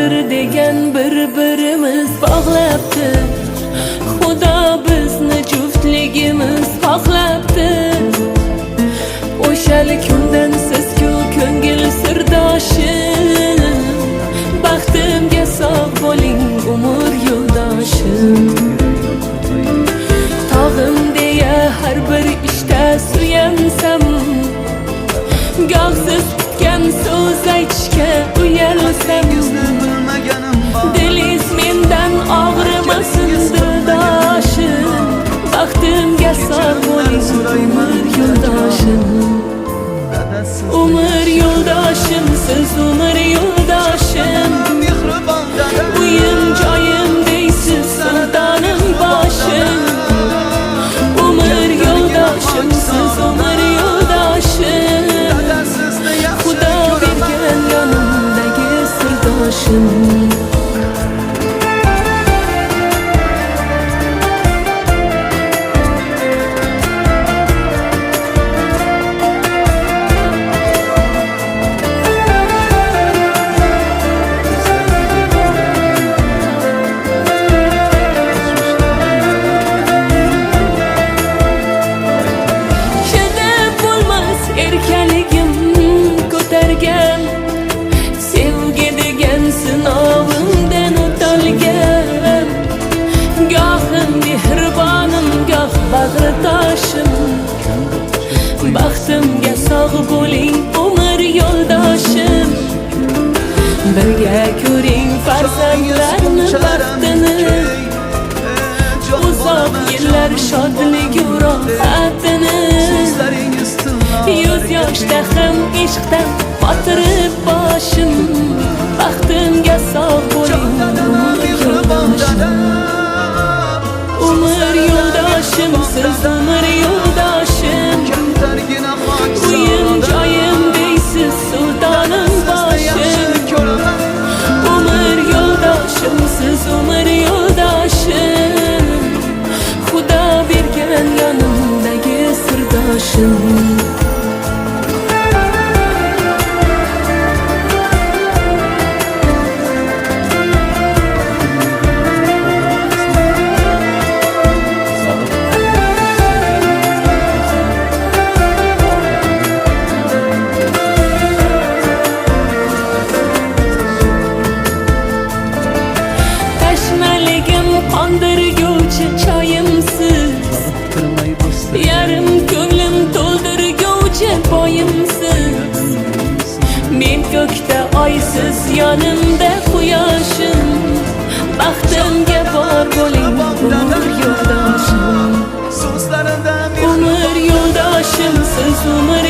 taqdir degan bir-birimiz bog'labdi. Xudo bizni juftligimiz xohlabdi. O'shal kundan siz-ku ko'ngil sirdoshim, baxtimga sog' bo'ling umr yo'ldoshim. Tog'im deya har bir ishda suyansam, goh siz kutgan so'z aytishga uyalsam, dilingiz mendan og'rimasin dildoshim, baxtimga sog' bo'ling umr yo'ldoshim. Umr yo'ldoshim, siz umr yo'ldoshim, uyim joyim deysiz sultonim boshim. Umr yo'ldoshim, siz umr yo'ldoshim, Xudo bergan yonimdagi sirdoshim. Sevgi degan sinovimdan o'tolgan, gohim mehribonim, goh bag'ritoshim. Baxtimga sog' bo'ling umr yo'ldoshim, birga ko'ring farzandlarni baxtini, uzoq yillar shodlik rohatini. Yuz yoshda ham ishqdan botirib boshim, baxtimga sog' bo'ling umr yo'ldoshim. Umr yo'ldoshim, siz umr yo'ldoshim, uyim joyim deysiz sultonim boshim. Umr yo'ldoshim, siz umr yo'ldoshim, Xudo bergan yonimdagi sirdoshim. Qondirguvchi choyimsiz, yarim ko'nglim to'ldirguvchi boyimsiz. Men ko'kda oysiz, yonimda quyoshim, baxtimga bor bo'ling umr yo'ldoshim. Umr yo'ldoshim, siz umr